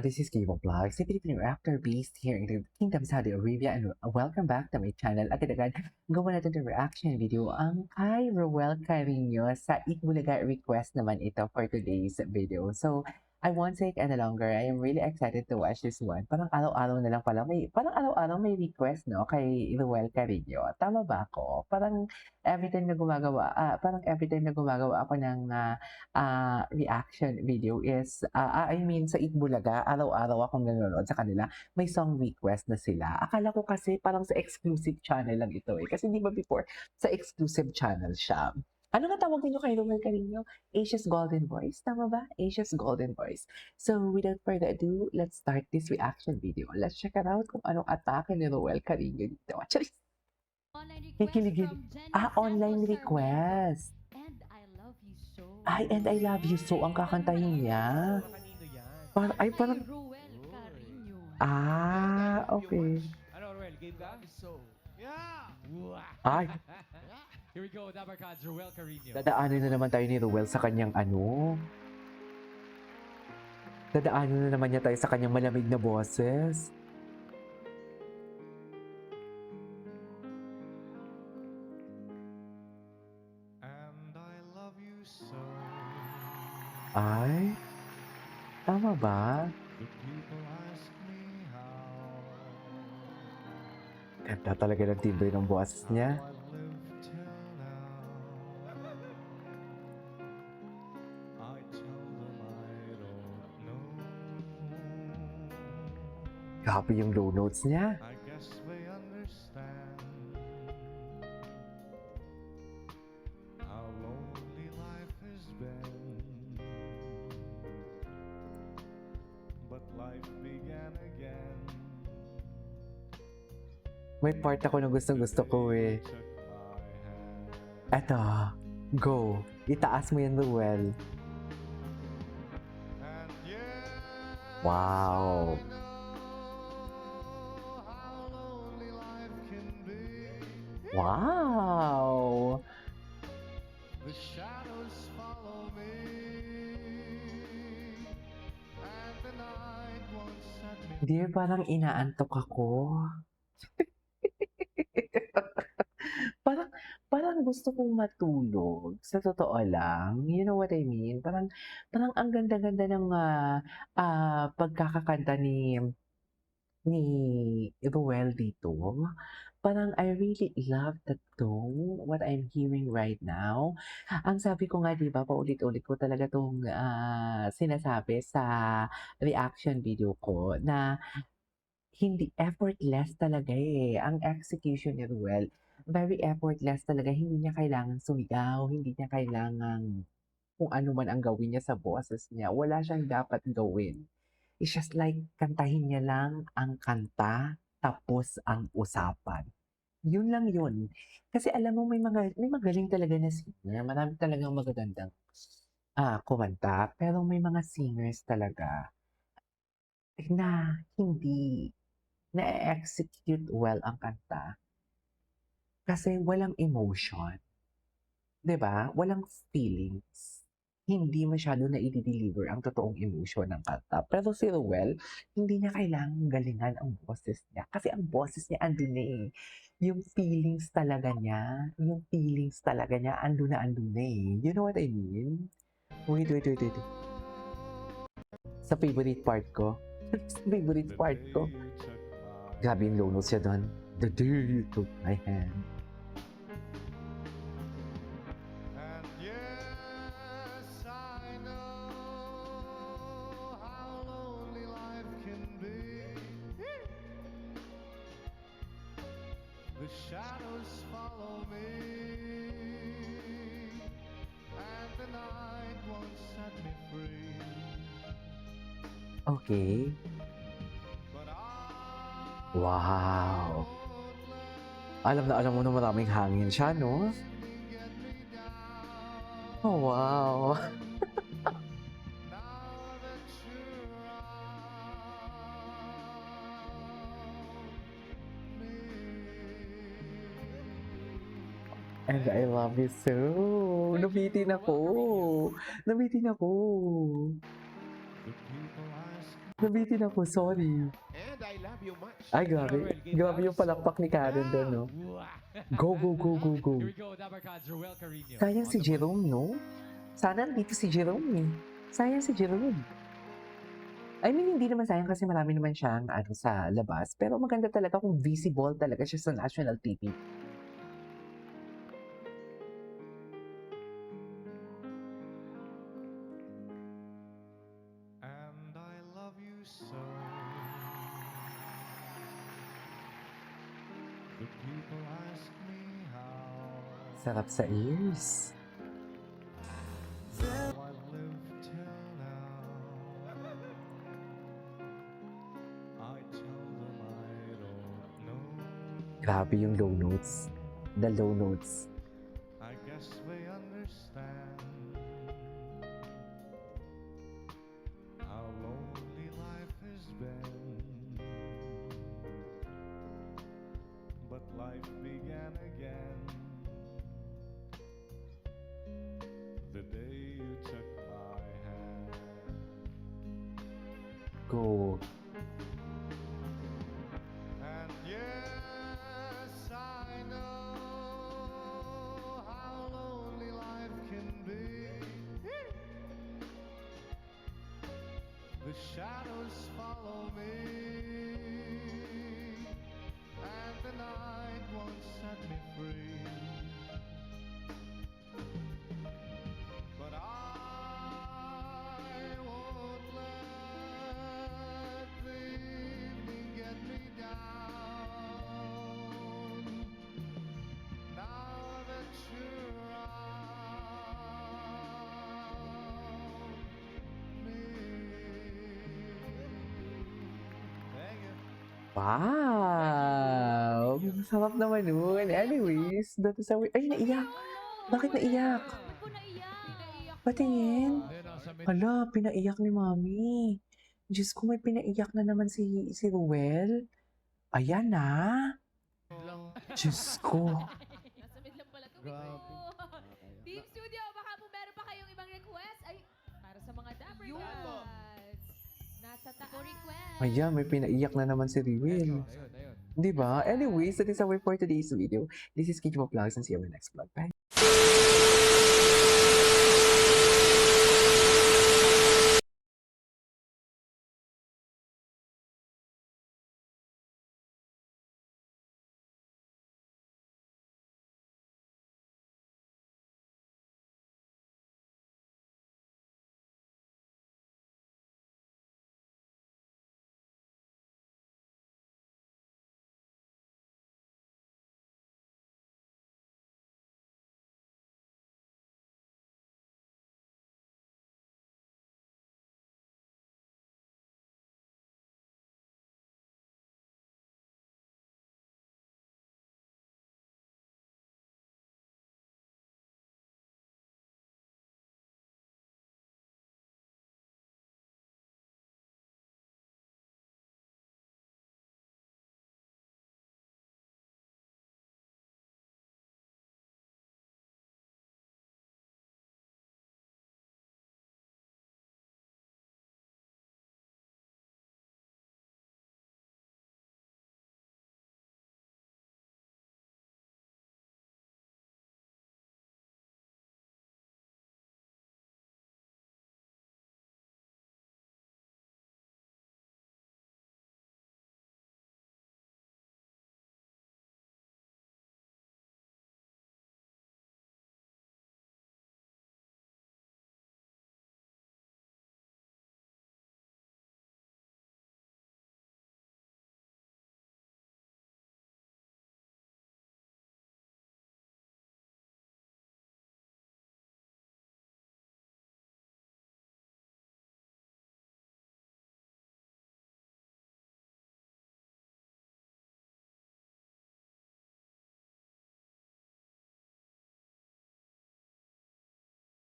this is Kibo Vlogs, a Filipino actor based here in the Kingdom Saudi Arabia, and welcome back to my channel. Agad-agad, gawa natin ng reaction video ang kay Roel Carino sa Itbulaga request naman ito for today's video. So, I won't take any longer. I am really excited to watch this one. Parang araw-araw na lang pala parang araw-araw may request, no, kay Roel Carino. Tama ba ako? Parang every time na gumagawa ako ng reaction video is, I mean sa Itbulaga, araw-araw akong nanonood sa kanila, may song request na sila. Akala ko kasi parang sa exclusive channel lang ito eh. Kasi di ba before, sa exclusive channel siya. Ano nga tawag niyo kay Roel Carino? Asia's Golden Voice? Tama ba? Asia's Golden Voice. So, without further ado, let's start this reaction video. Let's check it out kung anong atake ni Roel Carino dito. Actually, Online request kikiligin. from Jenny Online Santos request. And I love you so. Ay, and I love you so ang kakantahin niya. Kanino yan? Parang, Kay Roel Carino. okay. Ano, Roel? Game ka? So, yeah! Ay, Here we go, Dabarkads, Roel Carino. dadaanin na naman tayo ni Roel sa kanyang Dadaanin na naman niya tayo sa kanyang malamig na boses. And I love you so. Ay, tama ba? The people ask me how. Ganda talaga ng timbre ng boses niya. How I live till now. I tell them I don't know. Happy yung low notes niya. I guess they understand how lonely life has been. But life began again. May part ako na gustong-gusto ko eh. Took my hand. Eto, go. Itaas mo yan, Roel. And yes, Wow. I know how lonely life can be. Wow. The shadows follow me, and the night won't set me. Dear, parang inaantok ako. parang gusto kong matulog. Sa totoo lang. You know what I mean? Parang ang ganda-ganda ng pagkakakanta ni Roel dito. Parang I really love the tone, what I'm hearing right now. Ang sabi ko nga, di ba, paulit-ulit ko talaga itong sinasabi sa reaction video ko na hindi effortless talaga eh. Ang execution ni Ruel, very effortless talaga. Hindi niya kailangan sumigaw, hindi niya kailangan kung ano man ang gawin niya sa boses niya. Wala siyang dapat gawin. It's just like kantahin niya lang ang kanta tapos ang usapan. Yun lang yun. Kasi alam mo may magaling talaga na singer. Marami talagang magagandang kumanta. Pero may mga singers talaga na hindi na-execute well ang kanta. Kasi walang emotion. 'Di ba? Walang feelings. Hindi masyado na i-deliver ang totoong emotion ng kanta. Pero si Roel, hindi niya kailangang galingan ang boses niya. Kasi ang boses niya andun na eh. Yung feelings talaga niya, andun na eh. You know what I mean? Wait. Sa favorite part ko. Grabe yung low notes siya doon. The day you took my hand. And yes, I know how lonely life can be. The shadows follow me, and the night won't set me free. Okay. But Wow. Alam mo na maraming hangin siya, no? get me down. Oh, wow. Now that you're around me. And I love you so. Nabitin ako. The people ask Nabitin ako, sorry. And I love you much. Ay, grabe. Grabe yung palakpak ni Karen doon, no? Go, go, go, go, go. Here we go, Dapper Cats, Joel Carino. Sayang si Jerome, no? Sana dito si Jerome, eh. Sayang si Jerome. I mean, hindi naman sayang kasi marami naman siyang ano, sa labas. Pero maganda talaga kung visible talaga siya sa national TV. And I love you so. The people ask me how. Sarap sa ears. How I've lived till now. I tell them I don't know. Grabe yung low notes. The low notes. I guess they understand how lonely life has been. But life began again the day you took my hand. Go. And yes, I know how lonely life can be. The shadows follow me, and the night won't set me free. But I won't let the evening get me down. Now that you're around me. Thank you. Wow! Sarap naman nun. Anyways, dito sa... Ay, naiyak! Bakit naiyak? Ba't po naiyak? Patingin. Then nasa mid- Hala, pinaiyak ni Mami. Diyos ko, may pinaiyak na naman si Ruel. Ayan na. Diyos ko. Nasa mid lang pala to. Grabe. Team Studio, baka po meron pa kayong ibang request. Ay, para sa mga Dapper Cats. Nasa taas. Request. Ayan, may pinaiyak na naman si Ruel. Ayun, ayun. Di ba? Anyways, that is our for today's video. This is Kitchen Vlogs and see you in my next vlog. Bye!